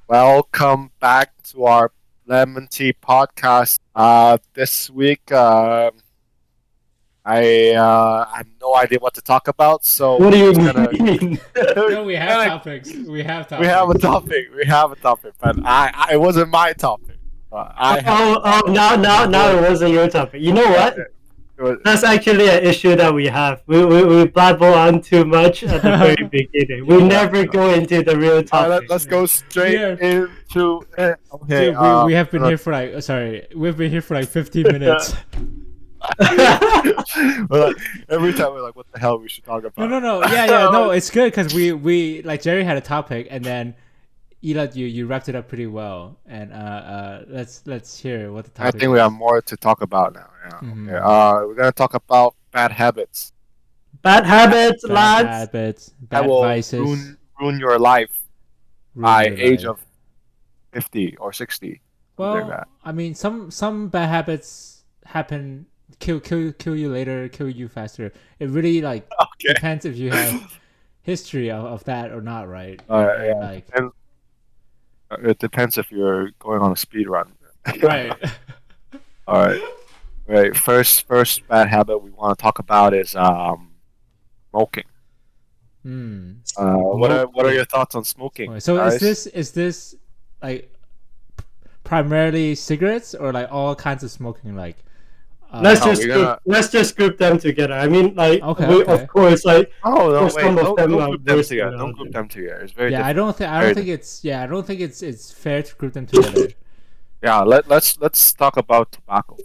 Welcome back to our Lemon Tea podcast. This week, I have no idea what to talk about, so What do we're you just gonna mean? No, we have gonna topics. We have we have a topics. topic. We have a topic, but it wasn't my topic. I had a Oh, topic. now it wasn't your topic. You know Yeah, what? it was, That's actually an issue that we have. We blabber on too much at the very beginning. We Yeah. never go into the real all right, topic. let's go straight Yeah. into it. Okay. Dude, we have been here for like we've been here for like 15 minutes. We're like, every time we're like, what the hell we should talk about? No. Yeah. No, it's good because we like Jerry had a topic and then Elad, you wrapped it up pretty well. And let's hear what the I topic think is. we have more to talk about now. Yeah. Mhm. Okay. We're gonna talk about bad habits Bad habits, Bad lads. habits, that bad will vices. ruin your life ruin by your age life. of 50 or 60. something like Well, that. I mean, some bad habits happen, kill you later, kill you faster. It really like Okay. depends if you have history of that or not, right? Yeah. Like And it depends if you're going on a speed run. right. All right. Right. First bad habit we want to talk about is smoking. Hmm. What are your thoughts on smoking, Okay, so guys? is this like primarily cigarettes or like all kinds of smoking? Like Let's No, just we're group, gonna. let's just group them together. I mean, like Okay. of course, like Oh no! for Wait, some of don't them don't are group them worse than together. Don't others. group them together. It's very yeah, different. I Very don't think it's fair to group them together. Yeah, let's talk about tobacco.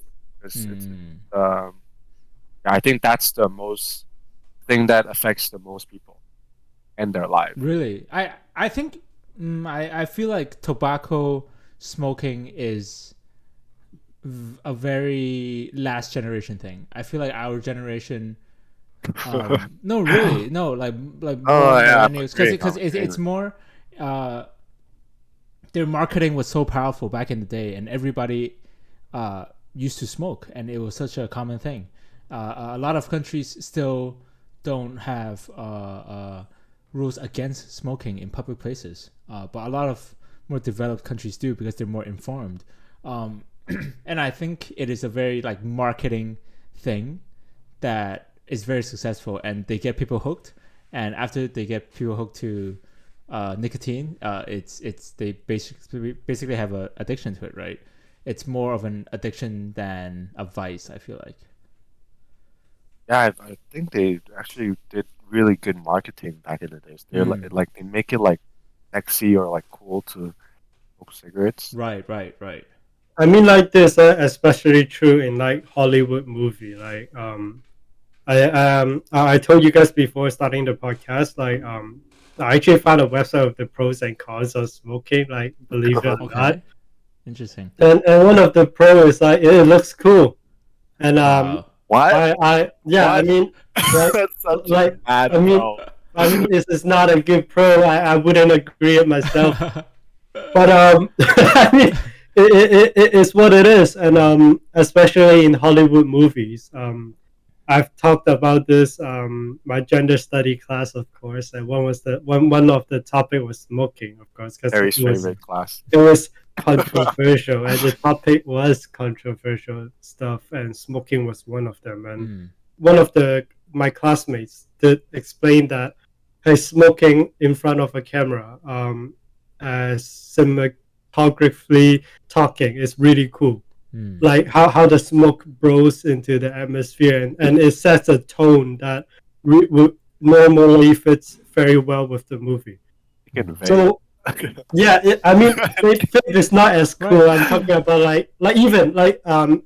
It's Hmm. I think that's the most thing that affects the most people in their life. Really, I think I feel like tobacco smoking is a very last generation thing. I feel like our generation, no, really, no, like Oh more yeah, I'm millennials, agreeing. because I'm it's agreeing. more, uh, their marketing was so powerful back in the day, and everybody used to smoke, and it was such a common thing. A lot of countries still don't have rules against smoking in public places, but a lot of more developed countries do because they're more informed. Um, and I think it is a very like marketing thing that is very successful, and they get people hooked. And after they get people hooked to nicotine, it's they basically have a addiction to it, right? It's more of an addiction than a vice. I feel like. Yeah, I think they actually did really good marketing back in the days. They're Mm. like they make it like sexy or like cool to smoke cigarettes. Right. I mean, like this, especially true in like Hollywood movie. Like, I told you guys before starting the podcast. Like, I actually found a website of the pros and cons of smoking. Like, believe it or not. Okay. Interesting. And one of the pros is like it looks cool, and Wow. What? yeah, I What? mean, like, That's such like a bad I mean, bro. this is not a good pro. I wouldn't agree it myself. But I mean, it's what it is, and especially in Hollywood movies. I've talked about this my gender study class, of course, and one of the topic was smoking, of course, because Harry's favorite class. it was controversial, and the topic was controversial stuff, and smoking was one of them. And Mm. one of my classmates did explain that hey, smoking in front of a camera, cinematographically talking is really cool. Mm. Like how the smoke blows into the atmosphere, and it sets a tone that normally fits very well with the movie. You can vape. So yeah, I mean, vape is not as cool. I'm talking about like even like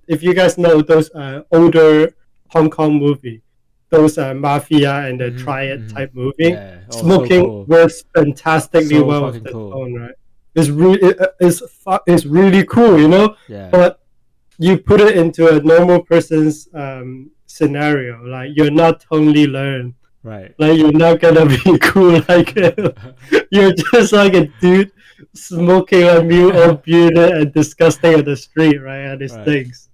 if you guys know those older Hong Kong movie, those mafia and the Mhm, triad mhm. type movie, Yeah. Oh, smoking so cool. works fantastically So well fucking with the cool. tone, right? It's really cool, you know. Yeah. But you put it into a normal person's scenario, like you're not totally learned. Right. Like you're not gonna be cool like him. You're just like a dude smoking a mute unit and disgusting on the street, right? And it Right. stinks.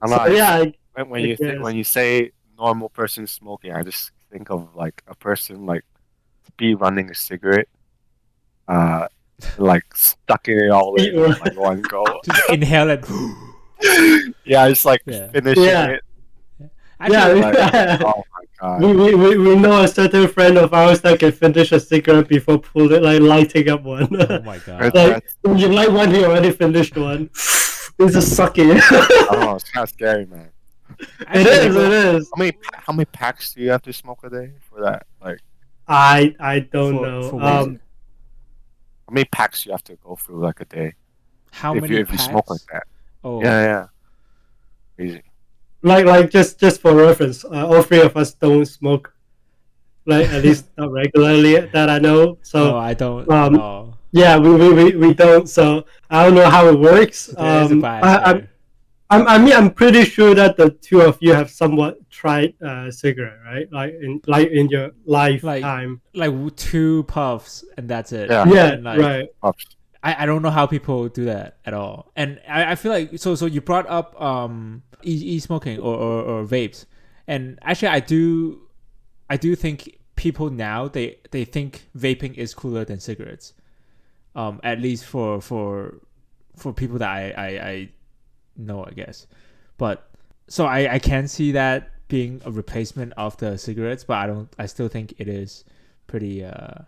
I'm So not, yeah, when I you think guess. when you say normal person smoking, I just think of like a person like speed running a cigarette, uh, like sucking it all in Yeah. like one go. Just inhale it. Yeah, it's like Yeah. finishing Yeah. it. Actually, Like, Yeah. oh my god. We know a certain friend of ours that can finish a cigarette before pulling like lighting up one. oh my That, god. Like that's when you light one, he already finished one. It's just sucking. I don't know. It's kind of scary, man. It Actually, is. like It is. How many packs do you have to smoke a day for that? Like, I don't know. for vaping, how many packs you have to go through like a day how many if you smoke like packs? that? Oh, Yeah, yeah, crazy. Like just for reference, all three of us don't smoke. Like at least not regularly that I know. no, So I don't at um, all. yeah, we don't. So I don't know how it works. So there is a bias there. I mean, I'm pretty sure that the two of you have somewhat tried cigarette, right? Like in your Like lifetime. like 2 puffs and that's it. Yeah, Yeah, And like right. puffs. I don't know how people do that at all. And I feel like so you brought up smoking or vapes. And actually I do think people now they think vaping is cooler than cigarettes. At least for people that I know, I guess. But so I can see that being a replacement of the cigarettes, but I still think it is pretty uh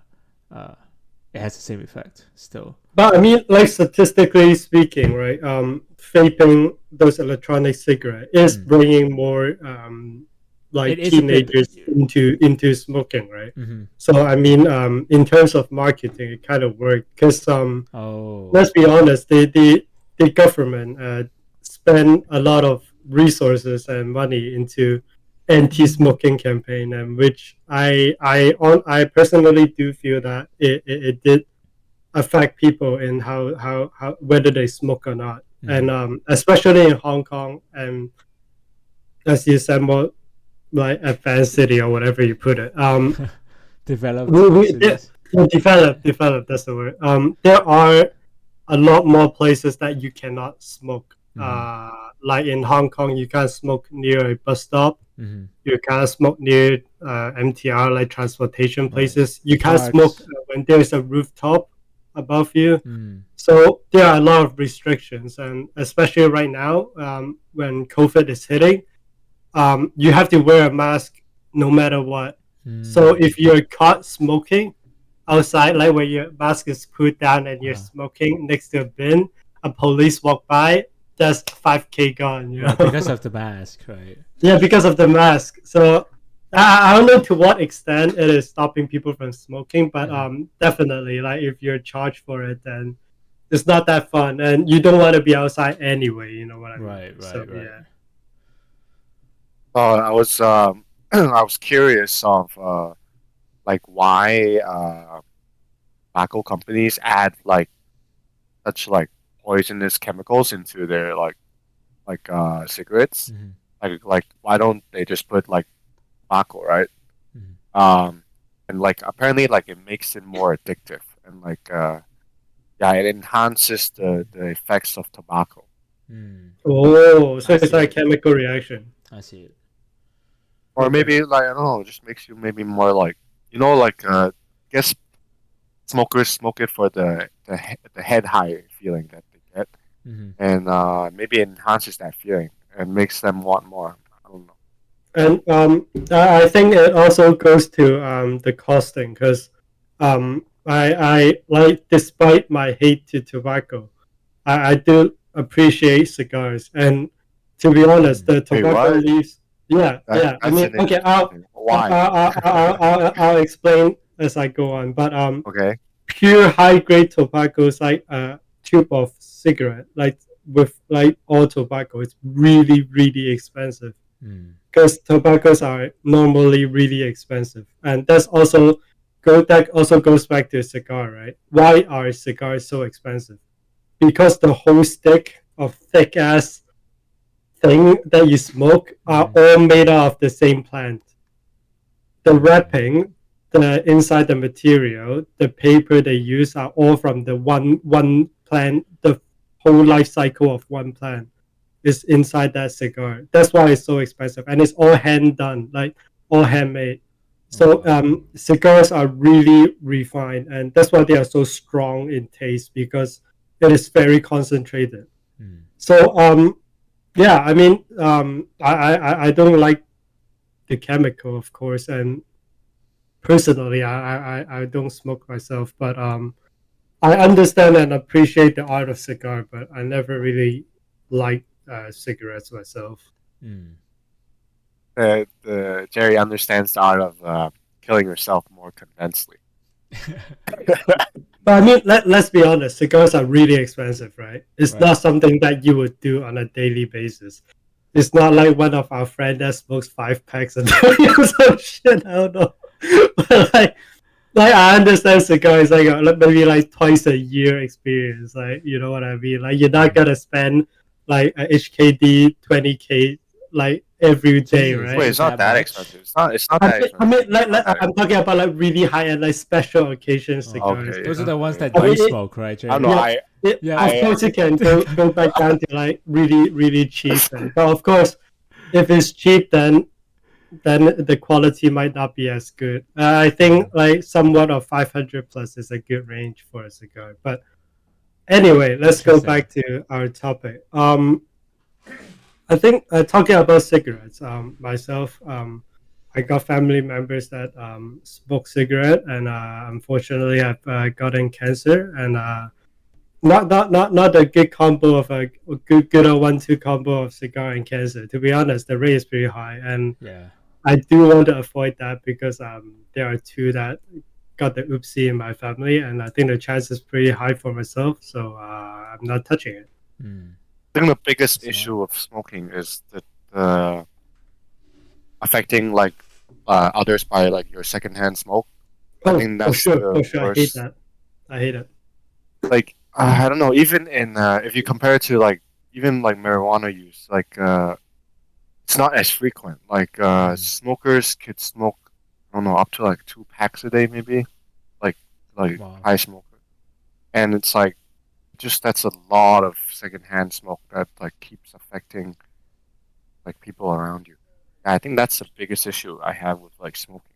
it has the same effect still. But I mean, like statistically speaking, right? Vaping those electronic cigarette is Mm. bringing more It like is a bit. teenagers into smoking, right? Mm-hmm. So I mean, in terms of marketing, it kind of worked because Oh. let's be honest, the government spend a lot of resources and money into anti-smoking campaign, and which I personally do feel that it did affect people in how whether they smoke or not, Mm-hmm. and especially in Hong Kong, and as you said, more like advanced city or whatever you put it. Developed We cities. develop. That's the word. There are a lot more places that you cannot smoke. Mm-hmm. Like in Hong Kong, you can't smoke near a bus stop. Mm-hmm. You can't smoke near MTR, like transportation Right. places. You can't smoke Parks. when there's a rooftop above you. Mm. So there are a lot of restrictions, and especially right now, when COVID is hitting, you have to wear a mask no matter what. So Mm. if you're caught smoking outside, like where your mask is put down and you're Uh-huh. smoking next to a bin, a police walk by, that's 5K gone. You Right, know? because of the mask, right? Yeah, because of the mask. So I don't know to what extent it is stopping people from smoking, but Mm-hmm. definitely, like if you're charged for it, then it's not that fun, and you don't want to be outside anyway. You know what I mean? Right, So right, right. yeah. I was I was curious of like why tobacco companies add like such like poisonous chemicals into their cigarettes. Mm-hmm. Like why don't they just put like tobacco, right? Mm-hmm. And like apparently like it makes it more addictive and like yeah, it enhances the effects of tobacco. Mm. Oh, so I it's see like it. chemical reaction. I see it. Or Okay. maybe like I don't know, it just makes you maybe more like like I guess smokers smoke it for the head high feeling that they get, Mm-hmm. and maybe it enhances that feeling and makes them want more. I don't know. And I think it also goes to the costing because I like despite my hate to tobacco, I do appreciate cigars. And to be honest, Mm. the Wait, tobacco what? leaves. Yeah, yeah. I That's mean, an okay, interesting thing. Why? I'll explain as I go on. But Okay. pure high grade tobacco is like a tube of cigarette, like with like all tobacco, it's really expensive Mm. because tobaccos are normally really expensive, and that also goes back to a cigar, right? Why are cigars so expensive? Because the whole stick of thick ass thing that you smoke are Mm. all made out of the same plant. The Mm. wrapping, the inside the material, the paper they use are all from the one plant. The whole life cycle of one plant is inside that cigar. That's why it's so expensive, and it's all hand done, like all handmade. So cigars are really refined, and that's why they are so strong in taste because it is very concentrated. So yeah, I mean, I don't like the chemical, of course, and personally, I don't smoke myself, but I understand and appreciate the art of cigar, but I never really liked cigarettes myself. The Jerry understands the art of killing yourself more convincingly. But I mean, let's be honest, cigars are really expensive, right? It's not something that you would do on a daily basis. It's not like one of our friends that smokes 5 packs a day or some shit. I don't know. But like I understand cigar is like maybe like twice a year experience. Like you know what I mean? Like you're not gonna spend like a HKD 20K like every day, Jesus, right? Wait, is it's it not that that much? expensive. It's not that I expensive. mean, It's not that I'm talking about like really high end, like special occasion cigars. okay. You Those are know? the ones Okay. that I you mean, smoke, right, I don't know. Jerry? yeah, Yeah. of course, you can go back down to like really really cheap, but of course, if it's cheap, then the quality might not be as good. I think like somewhat of 500 plus is a good range for a cigar. But anyway, let's go Interesting. back to our topic. I think talking about cigarettes, myself, I got family members that smoke cigarette, and unfortunately, I've gotten cancer, and not a good combo of a good old 1-2 combo of cigar and cancer. To be honest, the rate is pretty high, and Yeah. I do want to avoid that because there are two that got the oopsie in my family, and I think the chance is pretty high for myself, so I'm not touching it. I think the biggest Smart. issue of smoking is that affecting like others by like your secondhand smoke. I Oh, think that's the for sure. I hate worst. that. I hate it. Like I don't know. Even in if you compare it to like even like marijuana use, like it's not as frequent. Like smokers could smoke, I don't know, up to like 2 packs a day, maybe. Like like Wow. high smoker, and it's like just that's a lot of secondhand smoke that like keeps affecting like people around you. I think that's the biggest issue I have with like smoking.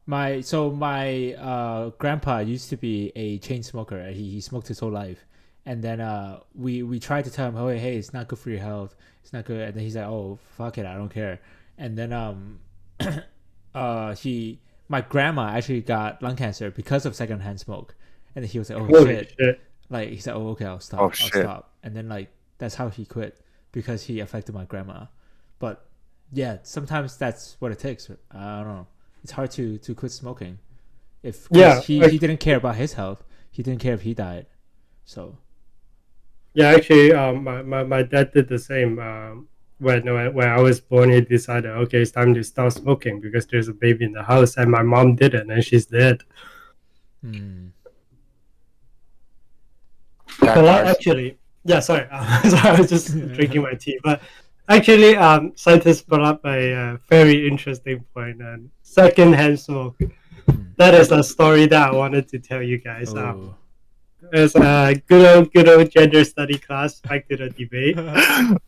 My grandpa used to be a chain smoker. He smoked his whole life, and then we tried to tell him, oh hey, it's not good for your health. It's not good. And then he's like, oh fuck it, I don't care. And then he my grandma actually got lung cancer because of secondhand smoke, and then he was like, oh Holy shit. shit. Like he said, oh okay, Oh I'll shit! stop. And then like that's how he quit because he affected my grandma. But yeah, sometimes that's what it takes. I don't know. It's hard to quit smoking if because Yeah, he didn't care about his health. He didn't care if he died. So yeah. Actually, my dad did the same. When I was born, he decided, okay, it's time to stop smoking because there's a baby in the house, and my mom didn't, and she's dead. That But like, cars. actually, yeah, sorry, sorry, I was just drinking my tea. But actually, scientists brought up a very interesting point. And secondhand smoke. That is a story that I wanted to tell you guys. oh. It's a good old gender study class. Back to the debate.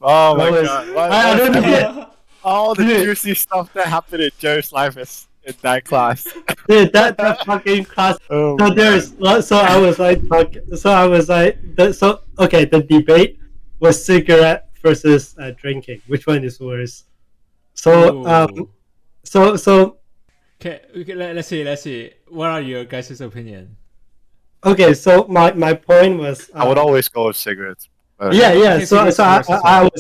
Oh I my was, god! What I what's don't know, all the dude, juicy stuff that happened in Joe's life is in that class? dude, that fucking class. Oh So man! so I was like, so I was like, so okay, the debate was cigarette versus drinking. Which one is worse? So Ooh. so Okay, let's see. What are your guys' opinion? okay. So my point was I would always go with cigarettes. But yeah, I yeah. think cigarettes So is worse as well.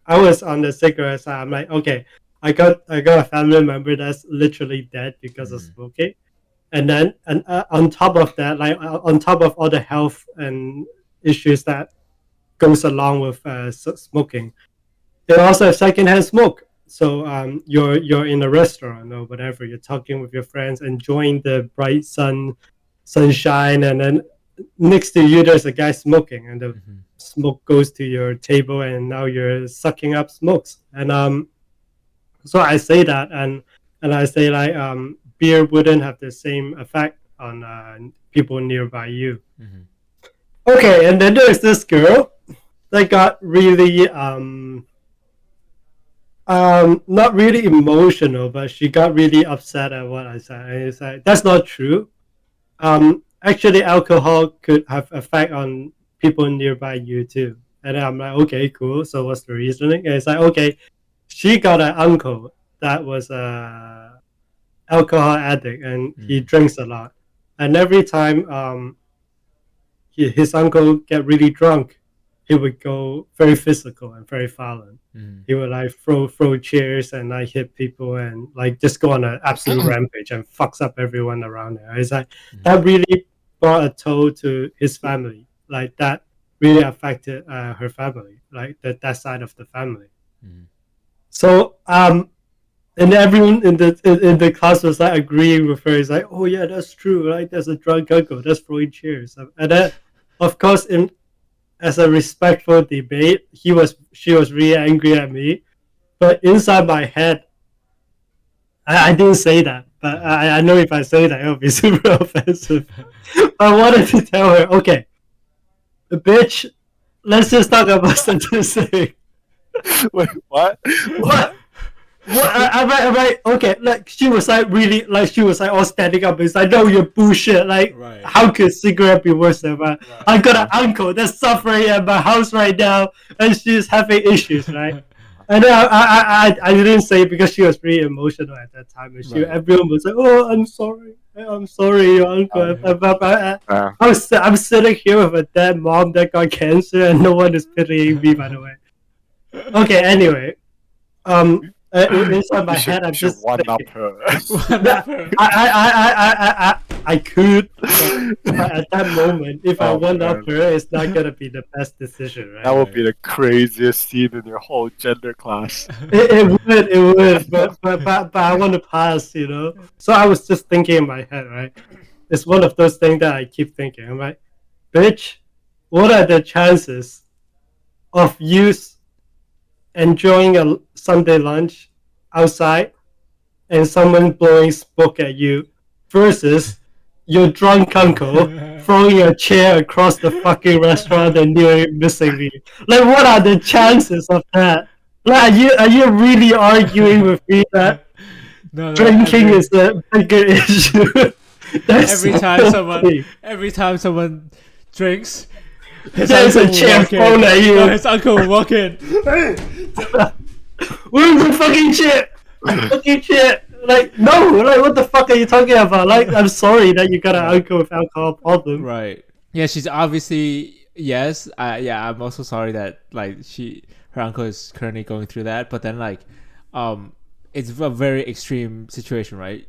I was on the cigarette side. I'm like, okay, I got a family member that's literally dead because of smoking, and then on top of that, like on top of all the health and issues that goes along with smoking, they also have secondhand smoke. So you're in a restaurant or whatever, you're talking with your friends, enjoying the bright sunshine, and then next to you there's a guy smoking, and the smoke goes to your table, and now you're sucking up smokes. And so I say that, and I say like beer wouldn't have the same effect on people nearby you. Okay, and then there's this girl that got really Not really emotional, but she got really upset at what I said. And it's like that's not true. Actually, alcohol could have effect on people nearby you too. And then I'm like, okay, cool. So what's the reasoning? And it's like, okay, she got an uncle that was a alcohol addict, and he Mm. drinks a lot. And every time his uncle get really drunk, he would go very physical and very violent. Mm. He would like throw chairs and like hit people and like just go on an absolute rampage and fucks up everyone around there. It's like Mm. that really brought a toll to his family. Like that really affected her family, like that side of the family. Mm. So and everyone in the class was like agreeing with her. It's like, oh yeah, that's true. Like there's a drunk uncle that's throwing chairs, and then of course in as a respectful debate, she was really angry at me. But inside my head, I didn't say that. But Mm. I know if I say that, it'll be super offensive. I wanted to tell her, okay, bitch, let's just talk about statistics. Wait, what? What? What? Am I okay? Like she was like really like she was like all standing up. It's like no, you're bullshit. Like Right. how could cigarette be worse than that? Right. I got an uncle that's suffering at my house right now, and she's having issues, right? And then I didn't say it because she was really emotional at that time, and Right. everyone was like, "Oh, I'm sorry, your uncle." I'm sitting here with a dead mom that got cancer, and no one is pitying me. By the way. Okay. Anyway, inside my head, I'm You should just one up thinking, her. that I could, but at that moment, if I Oh, one up man. her, it's not gonna be the best decision, That right? would be the craziest scene in your whole gender class. It would, but I want to pass, you know. So I was just thinking in my head, right? It's one of those things that I keep thinking. I'm like, bitch, what are the chances of you enjoying a Sunday lunch outside and someone blowing smoke at you versus your drunk uncle throwing a chair across the fucking restaurant and nearly missing me? Like, what are the chances of that? Like, are you really arguing with me that No, no. drinking is a bigger issue? That's Every so time someone, funny. every time someone drinks, his There's uncle a will chair walk in. thrown at No, you. his uncle will walk in. Where's the fucking chair? Fucking shit. Like, no, like, what the fuck are you talking about? Like, I'm sorry that you got an uncle with alcohol problem. Right. Yeah, she's obviously yes. Yeah, I'm also sorry that like her uncle is currently going through that. But then like, it's a very extreme situation, right?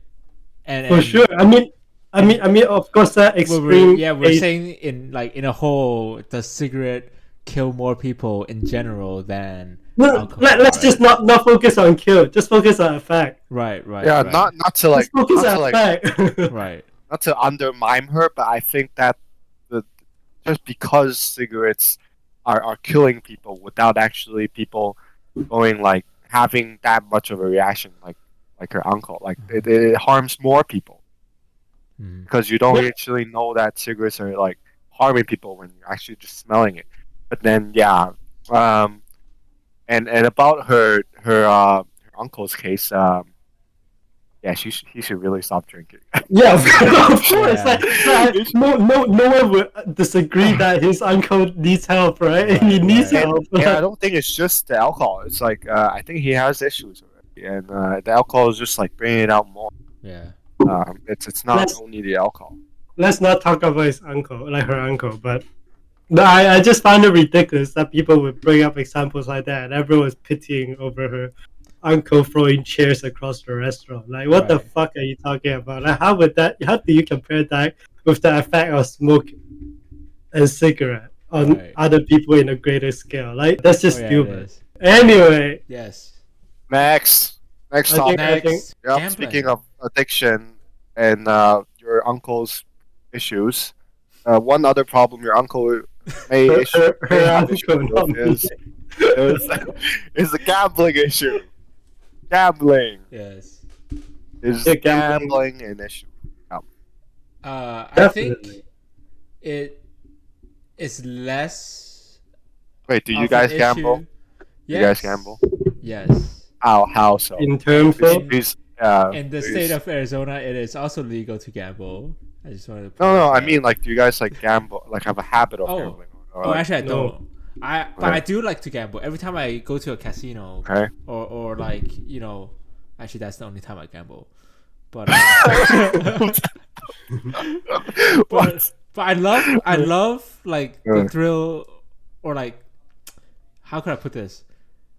For And sure. Of course, that extreme we're case. saying in a whole, does cigarette kill more people in general than No, alcohol? let's Right? just not focus on kill. Just focus on effect. Right. Right. Yeah, Right. not to Just like focus not on to like effect. Right. not to undermine her, but I think that the just because cigarettes are killing people without actually people going like having that much of a reaction like her uncle, like it harms more people Mhm. because you don't Yeah. actually know that cigarettes are like harming people when you're actually just smelling it. But then yeah, um, and about her uncle's case, yeah, he should really stop drinking. Yeah, of course. Yeah. No one would disagree that his uncle needs help, right? Right, He needs right. help. And I don't think it's just the alcohol. It's like I think he has issues already, and the alcohol is just like bringing it out more. Yeah. It's not Let's only the alcohol. let's not talk about his uncle, like her uncle, but no, I just find it ridiculous that people would bring up examples like that and everyone was pitying over her uncle throwing chairs across the restaurant. Like, what the Right. fuck are you talking about? Like, how do you compare that with the effect of smoke and cigarette on Right. other people in a greater scale? Like, that's just Oh, yeah, it stupid. is. Anyway, Yes. Next, next I think, topic. I think Next, Yep. gambling. Speaking of addiction and your uncle's issues, one other problem your uncle may her have issues uncle, not with me. is is the gambling issue. Gambling Yes. is Yeah, gambling. gambling an issue. I think Definitely. it is less Wait, do you of guys an gamble? issue. You guys Yes. gamble? Yes. How so? in terms Please, of. In please, in the state please. of Arizona, it is also legal to gamble. I just wanted to No, point no. this I out. mean, like, do you guys like gamble? Like, have a habit of Oh, gambling, or oh, like, actually, I No. don't. But I okay, do like to gamble. Every time I go to a casino, okay. or like actually that's the only time I gamble. But What? but I love like the Uh, thrill, or like, how could I put this?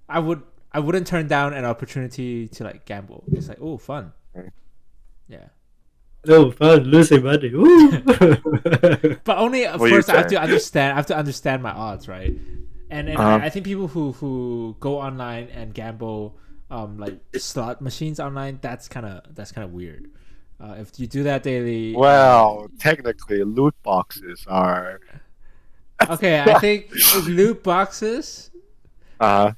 I would I wouldn't turn down an opportunity to like gamble. It's like, oh, fun. Yeah. No fun losing money. Woo! But only What you first I have say? to understand. I have to understand my odds, right? And Uh, I think people who go online and gamble, like slot machines online, that's kind of weird. If you do that daily, well, technically, loot boxes are. okay, I think loot boxes, uh,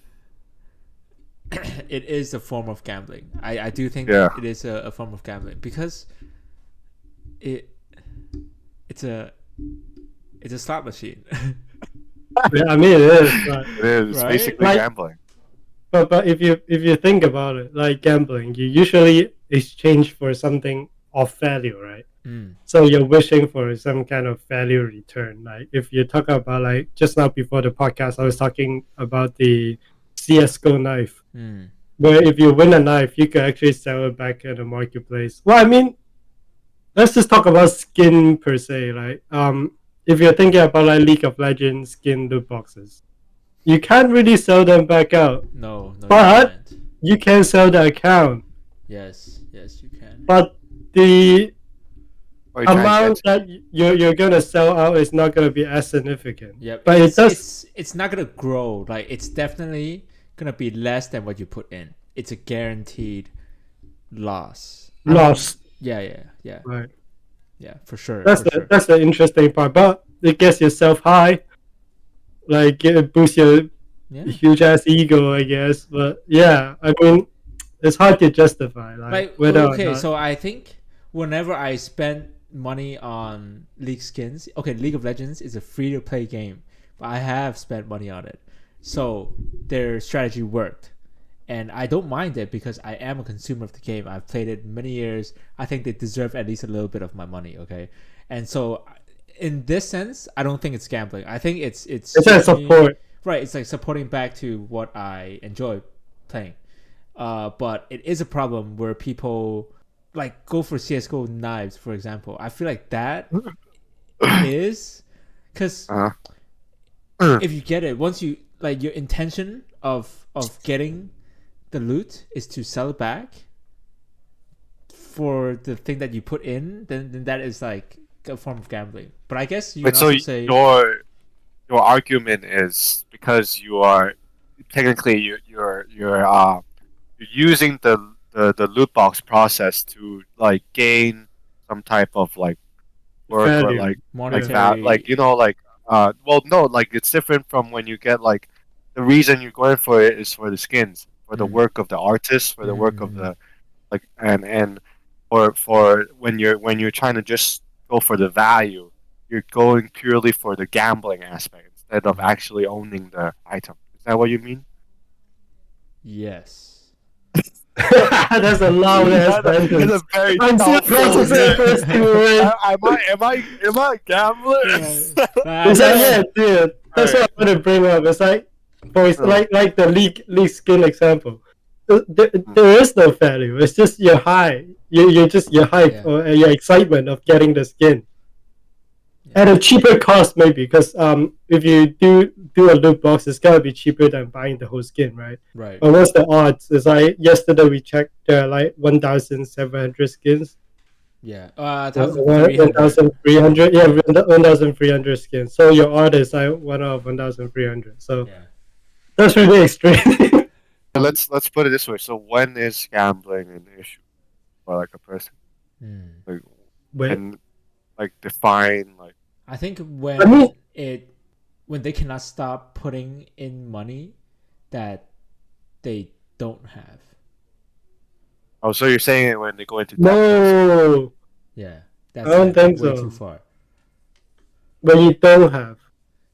it is a form of gambling. I do think yeah. it is a form of gambling because it it's a it's a slot machine, Yeah, I mean, it is, It is. It's right? basically Like- gambling. but if you think about it, like gambling, you usually exchange for something of value, right? Mm. So you're wishing for some kind of value return. Like if you talk about, like just now before the podcast, I was talking about the CS:GO knife, Mm. where if you win a knife, you can actually sell it back in the marketplace. Well, I mean, let's just talk about skin per se, right? If you're thinking about like League of Legends skin loot boxes, you can't really sell them back out, No, you but can't. you can sell the account. Yes, you can. But the What are you trying to amount get that you're gonna sell out is not gonna be as significant. Yeah, but it does. it's not gonna grow. Like, it's definitely gonna be less than what you put in. It's a guaranteed loss. Loss. Yeah, Right. yeah, for sure. That's for the sure. that's the interesting part. But it gets yourself high, like it boosts your Yeah. huge ass ego, I guess. But yeah, I mean, it's hard to justify, like whether or Okay, not. so I think whenever I spend money on League skins, okay, League of Legends is a free to play game, but I have spent money on it, so their strategy worked, and I don't mind it because I am a consumer of the game. I've played it many years. I think they deserve at least a little bit of my money. Okay, and so in this sense, I don't think it's gambling. I think it's It's a just me- support. right. It's like supporting back to what I enjoy playing. But it is a problem where people like go for CS:GO knives, for example. I feel like that is because Uh, if you get it, once you like, your intention of getting the loot is to sell it back for the thing that you put in, then that is like a form of gambling. But I guess you Wait, can so also say, your argument is because you are technically you're using the loot box process to like gain some type of like work or Value. like monetary, like like well no, like it's different from when you get like the reason you're going for it is for the skins, for the Mm. work of the artist, for the work of Mhm. the like and for when you're trying to just go for the value, you're going purely for the gambling aspect instead of actually owning the item. Is that what you mean? yes. That's a loud ass sentence. That's a very I'm still doubtful processing first two words. am I a gambler? It's like, yeah, dude. That's what I want to bring up. It's like, like the league skin example. There is no value. It's just your high. You're just your hype Yeah. or your excitement of getting the skin at a cheaper cost, maybe, because if you do a loot box, it's gotta be cheaper than buying the whole skin, right? Right. But what's the odds? It's like yesterday we checked, there are like 1,700 skins. Yeah. 1,300. 1,300, yeah, 1,300 skins. So your art is like one of 1,300. So Yeah. that's really extreme. Let's put it this way. So when is gambling an issue for like a person? Mm. Like Wait, and like define like I think I mean- when they cannot stop putting in money that they don't have. oh, so you're saying it when they go into debt. no, Yeah, that's I don't think way so. too far. but you don't have.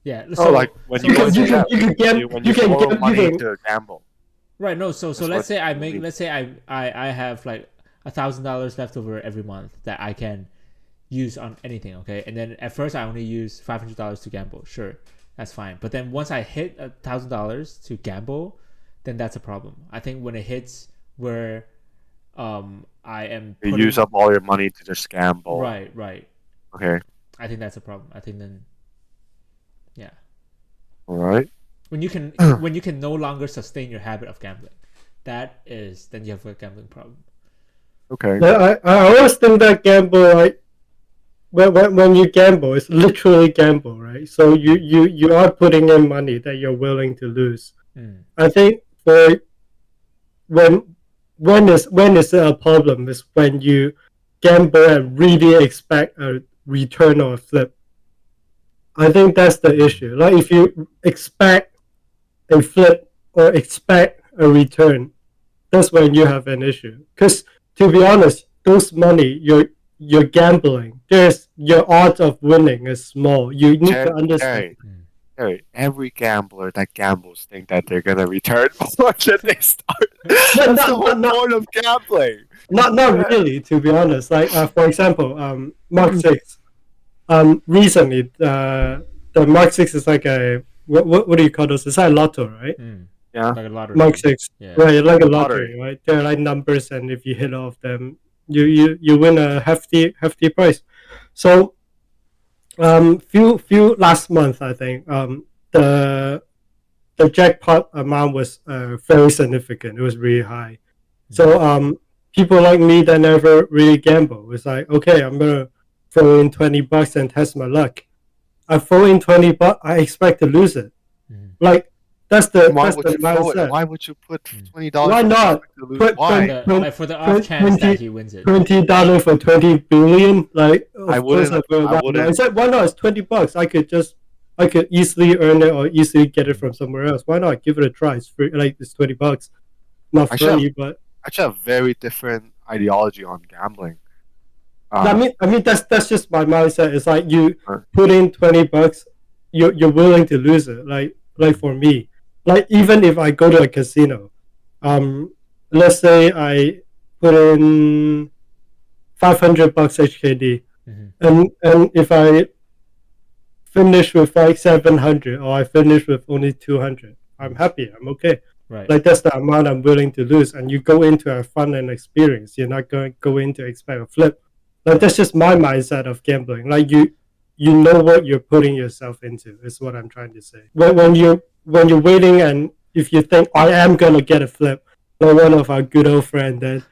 Yeah, Oh, like when so you go let's into say- debt. you can get When you you can borrow get money you can, to gamble. Right. No. So That's let's what say I people make. need. Let's say I have like $1,000 left over every month that I can use on anything. Okay. And then at first I only use $500 to gamble. Sure, that's fine. But then once I hit $1,000 to gamble, then that's a problem. I think when it hits where I am You use putting up all your money to just gamble. right. Okay. I think that's a problem. I think then yeah. All right. When you can no longer sustain your habit of gambling, that is then you have a gambling problem. Okay. I always think that gamble, like when you gamble, it's literally gamble, right? So you are putting in money that you're willing to lose. Mm. I think for when when is it a problem is when you gamble and really expect a return or a flip. I think that's the issue. Like if you expect a flip or expect a return, that's when you have an issue. Because to be honest, those money you're gambling. There's your odds of winning is small. You need to understand. Jerry, Jerry, every gambler that gambles think that they're gonna return more than they start. No, That's the whole not point of gambling. not really. To be honest, like for example, Mark Six. Recently, the Mark Six is like a what do you call those? It's like a lotto, right? Mm. Yeah. Like a lottery. Mark Six, Yeah. right? Like a Lottery. lottery, right? They're like numbers, and if you hit all of them, you win a hefty prize. So, few last month, I think, the jackpot amount was very significant. It was really high. So, people like me that never really gamble, it's like, okay, I'm gonna throw in $20 and test my luck. I throw in $20, I expect to lose it. Mhm. Like that's Why the would you throw it? mindset. Why would you put Mm. $20 Why and not expect to lose? put Why? Like for the off chance that he wins it. $20 for 20 billion? Like I of course wouldn't. I will. I Why not? wouldn't. It's like why not? It's $20. I could easily earn it or easily get it from somewhere else. Why not give it a try? It's free. Like it's $20, not I should have. free, but I should have very different ideology on gambling. I mean that's just my mindset. It's like you Uh, put in $20, you're willing to lose it. Like for me, like even if I go to a casino, let's say I put in $500 HKD, Mhm. and if I finish with like 700 or I finish with only 200, I'm happy. I'm okay. Right. Like that's the amount I'm willing to lose, and you go into a fun and experience. You're not going to go in to expect a flip. Like that's just my mindset of gambling. Like you know what you're putting yourself into is what I'm trying to say. When you're waiting and if you think I am gonna get a flip, like one of our good old friend, then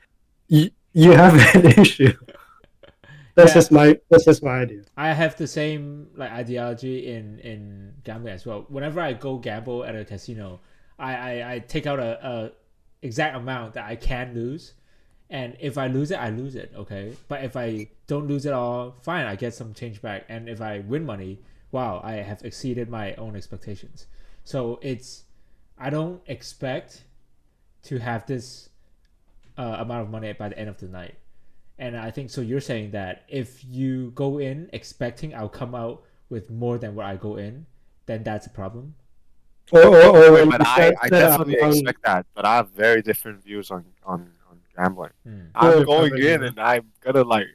you have an issue. That's Yeah. just my idea. I have the same like ideology in gambling as well. Whenever I go gamble at a casino, I take out a exact amount that I can lose, and if I lose it, I lose it. Okay, but if I don't lose it all, fine, I get some change back. And if I win money, wow, I have exceeded my own expectations. So it's I don't expect to have this amount of money by the end of the night. And I think so. You're saying that if you go in expecting I'll come out with more than what I go in, then that's a problem. Or Wait, when but you I set definitely expect that. But I have very different views on gambling. Hmm. I'm going in and I'm gonna like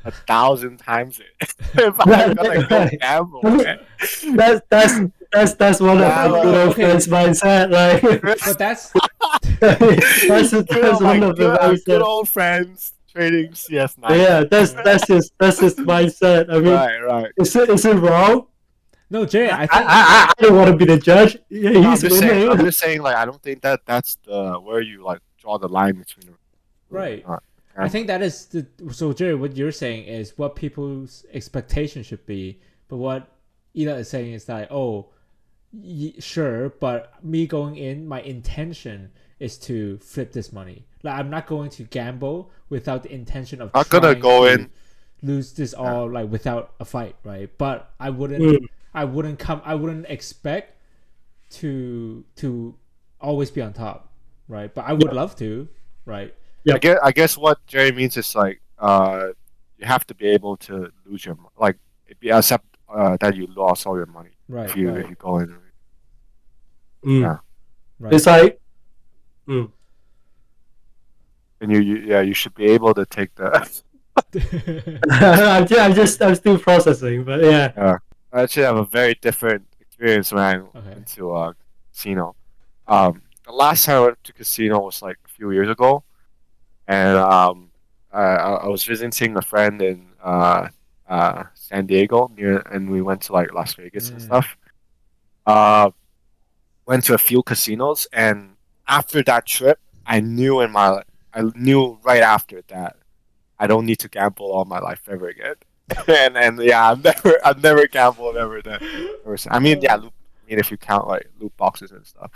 1,000 times it if I'm Right, gonna go right. gamble, I man. mean, that's one of Yeah, our good old Okay, friends' mindset. Like but that's that's one of the our good mindset. old friends trading CS9. Yeah, that's his mindset. I mean, Right, right. is it wrong? no, Jay. I think I don't want to be the judge. Yeah, No, he's winning. I'm just saying, like, I don't think that that's the where you like draw the line between right. I gambling. think that is the so Jerry. What you're saying is what people's expectation should be, but what Ela is saying is like, oh, sure, but me going in, my intention is to flip this money. Like I'm not going to gamble without the intention of Not gonna trying go to in. lose this Yeah. all like without a fight, right? But Mm. I wouldn't expect to always be on top, right? But I would love to, right? Yeah. I guess what Jerry means is like you have to be able to lose your like be accept that you lost all your money Right, if you right, go in. Mm. Yeah. right. It's like Mm. And you should be able to take the. I'm still processing, but yeah. I actually have a very different experience when I Okay. went to casino. The last time I went to casino was like a few years ago, and I was visiting a friend in San Diego near, and we went to like Las Vegas and Mm. stuff. Uh, Went to a few casinos, and after that trip, I knew right after that I don't need to gamble all my life ever again. And yeah, I've never gambled ever then. I mean, yeah, I mean if you count like loot boxes and stuff.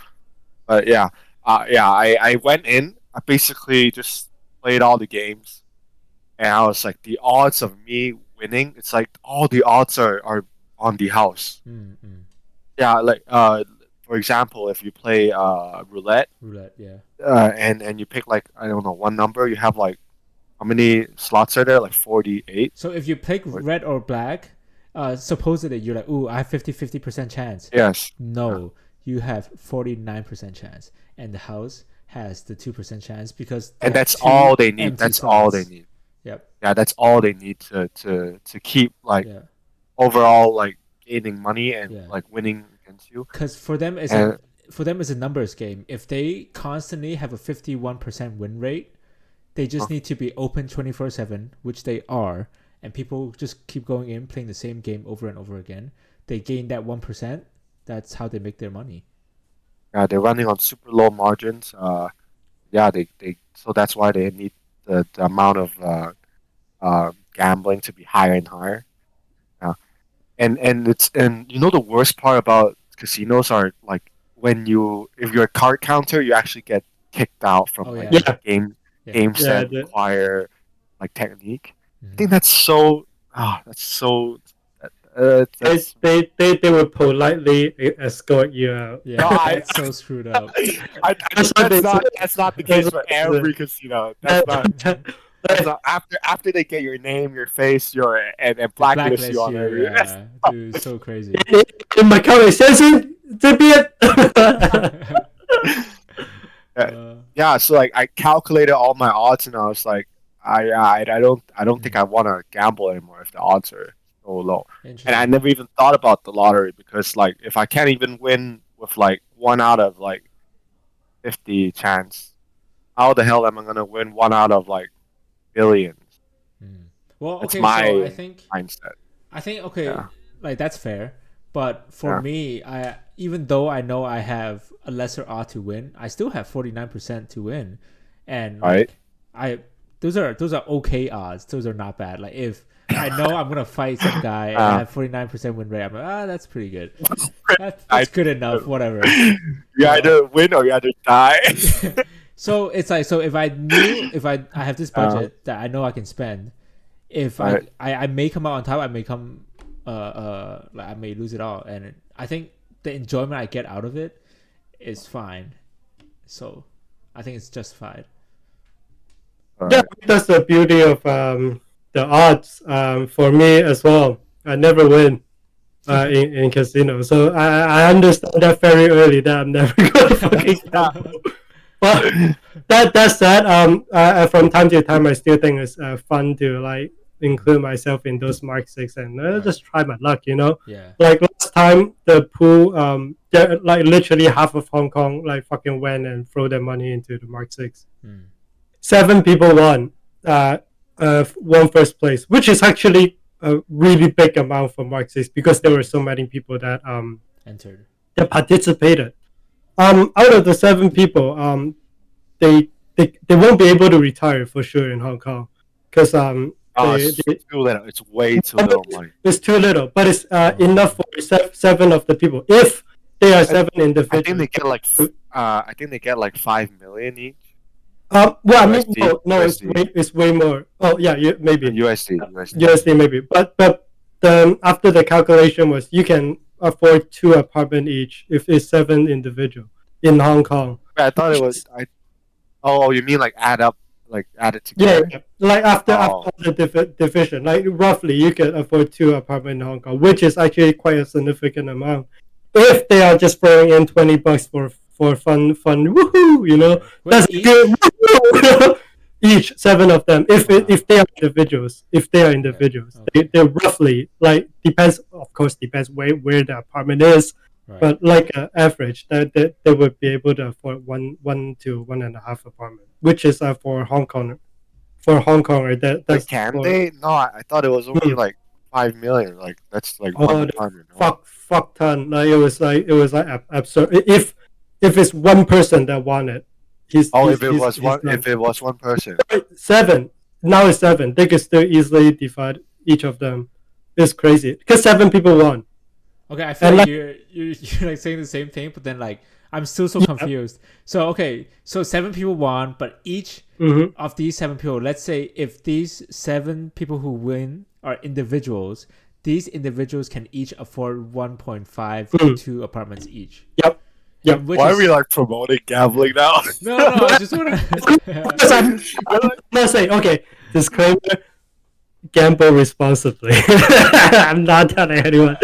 But yeah, I went in. I basically just played all the games, and I was like, the odds of me winning, it's like all the odds are on the house. Mm, mm. Yeah, like for example, if you play roulette, Roulette, yeah. and you pick like I don't know one number, you have like how many slots are there? Like 48. So if you pick Or- red or black, supposedly you're like, ooh, I have 50% chance. Yes. Yeah. No, you have 49% chance, and the house has the 2% chance because they And have that's two all they need. empty That's all they slots. need. Yep. Yeah, that's all they need to keep like Yeah. overall like gaining money and Yeah. like winning against you. Because And for them it's a numbers game. If they constantly have a 51% win rate, they just need to be open 24/7, which they are, and people just keep going in playing the same game over and over again. They gain that 1%. That's how they make their money. yeah, they're running on super low margins. Yeah, they so that's why they need the amount of gambling to be higher and higher. Yeah. And you know the worst part about casinos are like when you if you're a card counter, you actually get kicked out from Oh like yeah. Yeah, Yeah. games yeah, that require like technique. I Mhm. think that's so that's so that's they will politely escort you out. no, Yeah, that's so screwed up. I That's think what they say. that's not the That's case what for they say. every casino. That- That's not after they get your name, your face, your and They blacklist you blacklist on you, every. yeah. Dude, so crazy. in my county says to be it. Yeah, uh, yeah, so like I calculated all my odds and I was like, I don't think mm, I want to gamble anymore if the odds are so low. And I interesting. never even thought about the lottery because like if I can't even win with like one out of like 50 chance, how the hell am I gonna win one out of like billions? Mm. Well, That's okay, so my mindset. okay, Yeah, like that's fair. But for yeah, me, I even though I know I have a lesser odds to win, I still have 49% to win, and right. like I those are okay odds. Those are not bad. Like if I know I'm gonna fight some guy and I Uh, have 49% win rate, I'm like, that's pretty good. I That's good enough. Whatever. you But either win or you either die. so it's like so if I have this uh, budget that I know I can spend, if right. I may come out on top, I may come like I may lose it all, and I think the enjoyment I get out of it is fine. So I think it's justified. All Yeah, right. that's the beauty of the odds. For me as well, I never win in casino, so I understand that very early that I'm never gonna fucking gamble. But that said, from time to time, I still think it's fun to like include myself in those Mark Six and Right. just try my luck. You know, Yeah. like last time the pool, like literally half of Hong Kong like fucking went and throw their money into the Mark Six. Mm. 7 people won, won first place, which is actually a really big amount for Mark Six because there were so many people Entered. that participated. Out of the 7 people, they won't be able to retire for sure in Hong Kong because Oh, it's too little. It's way too little money. it's too little, but it's Oh. enough for 7 of the people. If they are seven I think individuals, they get like I think they get like 5 million each. well, I mean, USD, no, USD, it's way more. Oh yeah, maybe USD. USD maybe, but after the calculation was you can afford 2 apartment each if it's 7 individual in Hong Kong. I thought it was. Oh, you mean like add it Yeah, together? yeah. Like Oh, after the division, like roughly you can afford 2 apartment in Hong Kong, which is actually quite a significant amount. If they are just throwing in $20 for fun, woohoo, Wait, that's each? good. Woohoo! Each 7 of them, Wow. if they are individuals, Okay. they, Okay. they're roughly like depends where the apartment is, Right. but like an average, they would be able to afford one to 1.5 apartment, which is for Hong Kong, right? Wait, That's can for they? No, I thought it was only like 5 million. Like that's like one oh, apartment. No. fuck ton. Like it was like absurd. If it's one person that won it, Oh, if it was he's one, done. if it was one person. Seven. Now it's seven. They could still easily divide each of them. It's crazy because 7 people won. Okay, I feel And like like you're like saying the same thing, but then like I'm still so yeah, confused. So okay, so 7 people won, but each hmm of these 7 people, let's say if these 7 people who win are individuals, these individuals can each afford 1.5 to mm, 2 apartments each, yep, yep. and which Why are we is like promoting gambling now? no, I just want Because to. I'm gonna say okay. Disclaimer: gamble responsibly. I'm not telling anyone.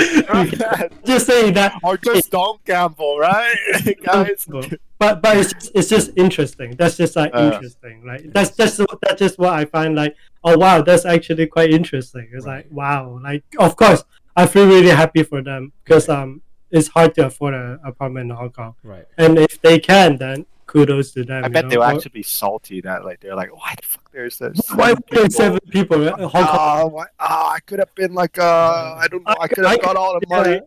Just saying that. Or just don't gamble, right, guys? But it's just interesting. That's just like Uh, interesting. Like It that's is. that's just what I find like. Oh wow, that's actually quite interesting. It's like Right. wow. Like of course I feel really happy for them because Right. it's hard to afford an apartment in Hong Kong, Right. and if they can, then kudos to I them. bet they'll Or actually be salty that like they're like, why the fuck there's why seven were there people? 7 people? Right? Hong Kong. Why, I could have been like, I don't know, I could I have could, got all the yeah, money.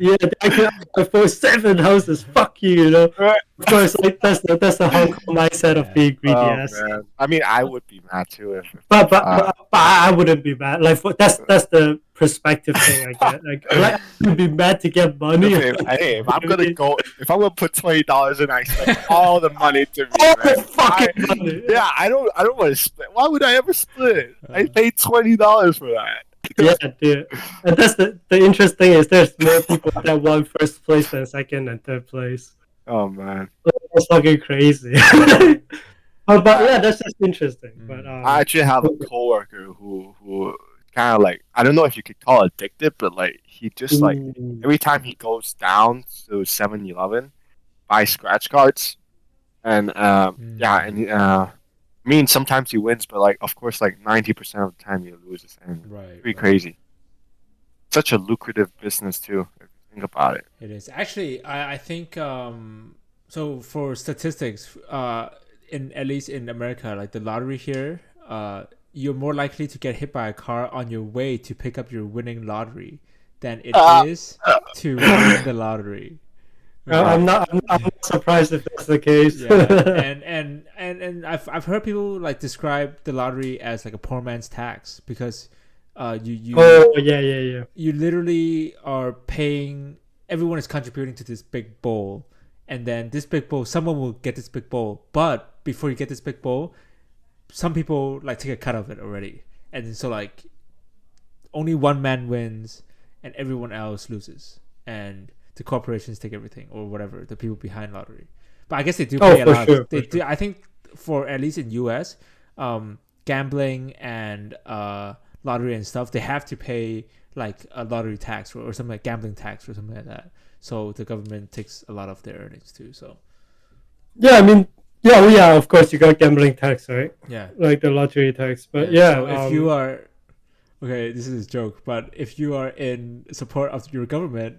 yeah, I could afford 7 houses. Fuck you. Right. Of course, like that's the Hong Kong mindset of Yeah. being greedy Oh ass. man, I mean, I would be mad too But if but but, but I wouldn't be mad. Like that's the perspective thing I get. Like I would be mad to get money. if I'm gonna go, if I'm gonna put $20 and I expect all the money to me, All the man, fucking money. yeah, I don't want to split. Why would I ever split it? I Uh, paid $20 for that. Yeah, dude. And that's the interesting is there's more people that won first place than second and third place. Oh man, That's fucking crazy. But I, yeah, that's just interesting. But I actually have a coworker who kind of like, I don't know if you could call it addicted, but like he just like ooh. every time he goes down to 7-Eleven, buy scratch cards, and yeah, mm, and I mean sometimes he wins, but like of course like 90% of the time he loses, and it's right. pretty Right. crazy. Such a lucrative business too, if you think about it. It is actually. I think. So for statistics, in at least in America, like the lottery here, you're more likely to get hit by a car on your way to pick up your winning lottery than it Uh, is to win the lottery. Okay. I'm not surprised if that's the case. Yeah, and I've heard people like describe the lottery as like a poor man's tax because, Oh yeah. you literally are paying. Everyone is contributing to this big bowl, and then this big bowl, someone will get this big bowl, but before you get this big bowl, some people like take a cut of it already, and so like only one man wins, and everyone else loses, and the corporations take everything or whatever, the people behind lottery. But I guess they do Oh, pay a for lot. sure, They for do. sure. I think for at least in US, gambling and lottery and stuff, they have to pay like a lottery tax or something like gambling tax or something like that. So the government takes a lot of their earnings too. So Yeah, I mean, yeah, well, yeah. Of course, you got gambling tax, right? yeah, Like the lottery tax. But yeah. yeah, So if you are okay, this is a joke, but if you are in support of your government,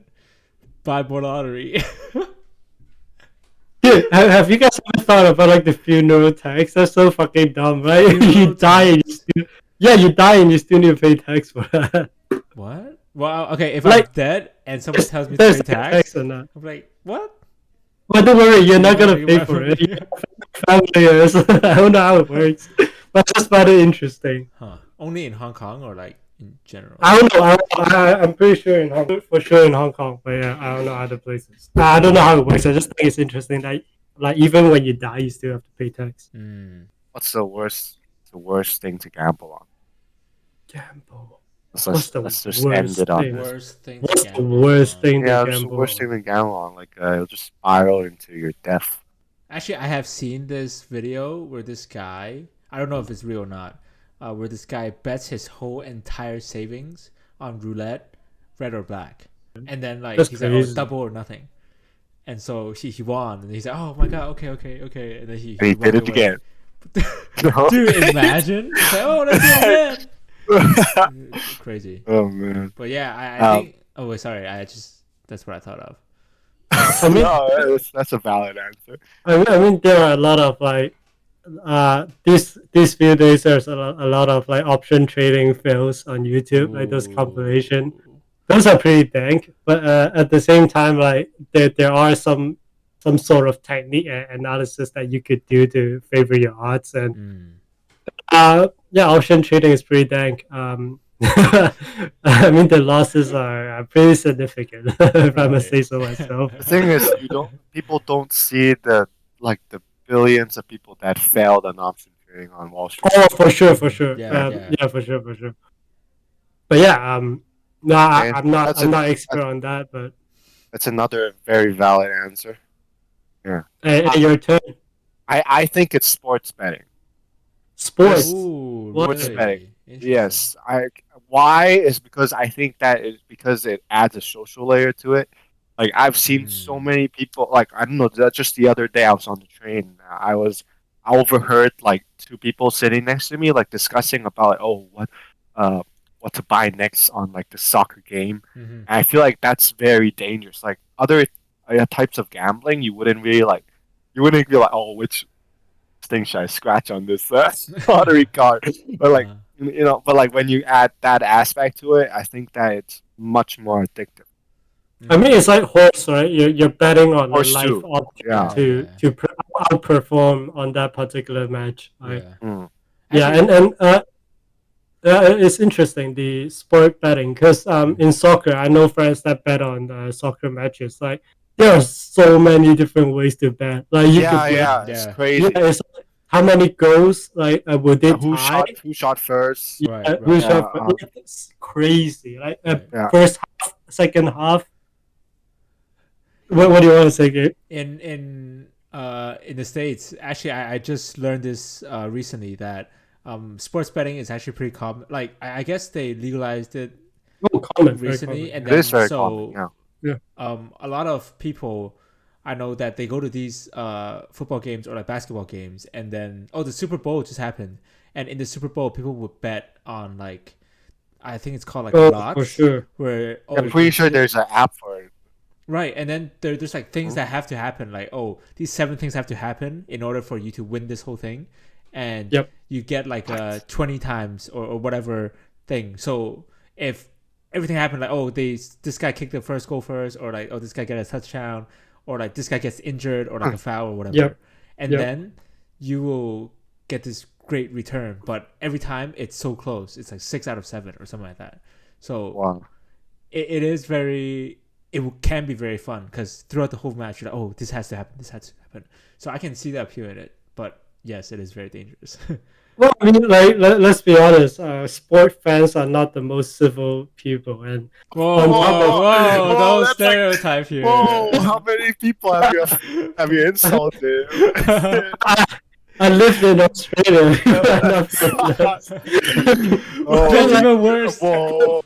buy more lottery. dude, have you guys ever thought about like the funeral tax? That's so fucking dumb, right? You Funeral die and you tax. still, yeah, you die and you still need to pay tax for that. What? Well, okay, if I'm Like, dead and someone tells me to there's pay like a tax tax, or not? I'm like, what? But don't worry, you're You not want gonna you pay want for from it. me? You have family, I don't know how it works, but I just find it interesting. Huh? Only in Hong Kong or like in general? I don't know. I'm pretty sure in Hong for sure in Hong Kong, but yeah, I don't know other places. I don't know how it works. I just think it's interesting that like even when you die, you still have to pay tax. Mm. What's the worst? The worst thing to gamble on? Gamble. Let's What's let's, the let's just end worst it on thing? this. Worst thing to What's the gamble worst on. thing to Yeah, it's the gamble worst thing on? to gamble on. Like it'll just spiral into your death. Actually, I have seen this video where this guy, I don't know if it's real or not, where this guy bets his whole entire savings on roulette, red or black. And then like That's he's like, oh, crazy. double or nothing. and so he won, and he said, "Oh my god, okay," and then he And he did walked it away. again. No. Dude, imagine! It's like, oh, let's do it again. Crazy. Oh man. But yeah, I Um, think. Oh wait, sorry. That's what I thought of. I mean, no, that's a valid answer. I mean, there are a lot of like these few days. There's a lot of like option trading fails on YouTube, like those compilation. Ooh. Those are pretty dank, but at the same time, like there are some sort of technique and analysis that you could do to favor your odds, and yeah, option trading is pretty dank. I mean, the losses are pretty significant, if I must Right. say so myself. The thing is, people don't see the billions of people that failed on option trading on Wall Street. Oh, for sure, for sure. Yeah, yeah. Yeah, for sure, for sure. But yeah, no, And I'm not expert on that, but that's another very valid answer. Yeah. your turn. I think it's sports betting. Sports. Ooh, What? Sports really? betting. Interesting. Yes. Why is because I think that is because it adds a social layer to it. Like I've seen so many people. Like I don't know. Just the other day, I was on the train. I overheard like two people sitting next to me, like discussing about like, oh what to buy next on like the soccer game. Mhm. And I feel like that's very dangerous. Like other types of gambling, you wouldn't be like, oh, which thing should I scratch on this lottery card? But like, but like when you add that aspect to it, I think that it's much more addictive. I mean, it's like horse, right? You're betting on a life Horseshoe, object yeah. to outperform on that particular match. Right? Yeah. Mm. Yeah, Actually, and it's interesting the sport betting because in soccer, I know friends that bet on soccer matches. Like there are so many different ways to bet. Like you could bet, Yeah, it's Yeah. crazy. yeah, it's like, how many goals like would they Who tie? shot first? Yeah, Right, who right. shot Yeah, first? It's crazy. Like Right. yeah. first half, second half. What do you want to say, Gabe? In the States, actually, I just learned this recently that sports betting is actually pretty common. Like I guess they legalized it Oh, common, very recently, common. and It is then very so common. Yeah. a lot of people I know that they go to these football games or like basketball games, and then the Super Bowl just happened, and in the Super Bowl, people would bet on like I think it's called like Oh, lots, for sure. where I'm pretty sure there's an app for it. right, and then there's like things that have to happen, like these 7 things have to happen in order for you to win this whole thing, and Yep. you get like 20 times or whatever thing. So if everything happened, like this guy kicked the first goal first, or like this guy get a touchdown, or like this guy gets injured, or like a foul or whatever, Yep. and Yep. then you will get this great return. But every time it's so close, it's like 6 out of 7 or something like that. So Wow. it is very can be very fun because throughout the whole match you're like, this has to happen. So I can see the appeal in it, but yes, it is very dangerous. Well, I mean, like let's be honest. Sport fans are not the most civil people, and Whoa, on top of Whoa, don't that's like- stereotype here. Whoa! How many people have you insulted? I lived in Australia. That's even worse. Whoa!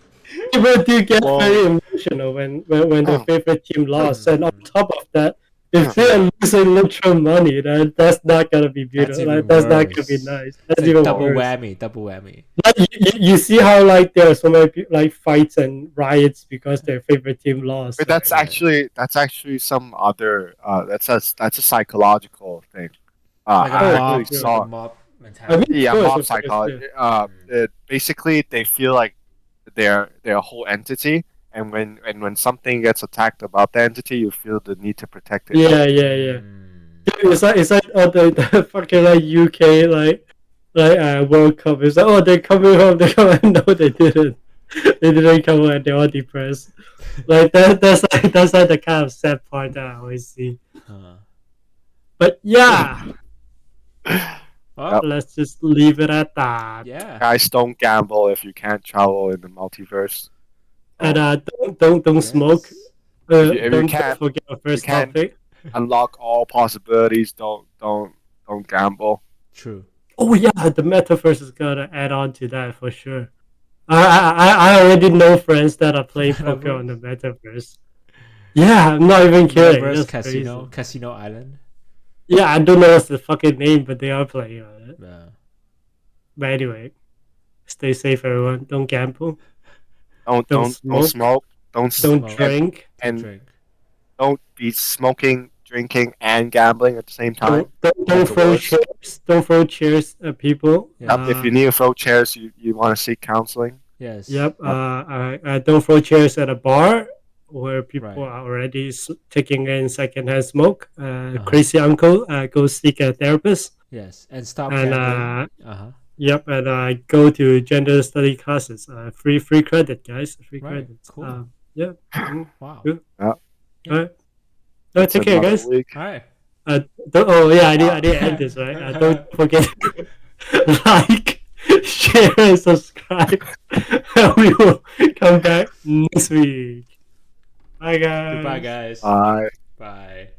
People do get Whoa. very emotional when their favorite team lost, and on top of that, if Yeah. they're losing literal money, then that's not gonna be beautiful. even Like, that's not gonna be worse. nice. It's That's like even double worse. whammy. Like, you see how like there are so many like fights and riots because their favorite team lost. But that's actually some other that's a psychological thing. Like I a actually mob, saw mob I mentality. mean, yeah, of mob course, psychology. yeah. Basically they feel like they're a whole entity, and when something gets attacked about the entity, you feel the need to protect it. Yeah. It's like the fucking like UK World Cup. It's like they're coming home. No, they didn't. They didn't come home. They're all depressed. Like that's like the kind of sad part that I always see. But yeah, Well, let's just leave it at that. yeah. Guys, don't gamble if you can't travel in the multiverse. And don't Yes. smoke. If you Don't can't- forget our first can't- topic. Unlock all possibilities. Don't gamble. True. Oh yeah, the metaverse is gonna add on to that for sure. I already know friends that are playing poker on the metaverse. Yeah, I'm not even kidding. Universe That's crazy. Casino Island. Yeah, I don't know what's the fucking name, but they are playing on it. Yeah. But anyway, stay safe, everyone. Don't gamble. Don't Don't don't smoke. smoke. Don't Don't Smoke. drink. Don't and drink. don't be smoking, drinking, and gambling at the same time. Don't That's the throw worst. chairs. Don't throw chairs at people. Yeah. If you need to throw chairs, you want to seek counseling. Yes. Yep. Yep. Don't throw chairs at a bar where people Right. are already taking in secondhand smoke. Uh-huh. Crazy uncle, go seek a therapist. Yes. And stop And gambling. Uh-huh. yep, and go to gender study classes. Free credit, guys. Free Right. credits. Cool. Yeah. Wow. Good. Yeah. All right. It's Take care, another guys. week. All right. Oh yeah, I did end this right. Don't forget like, share, and subscribe. We will come back next week. Bye, guys. Goodbye, guys. Bye. Bye.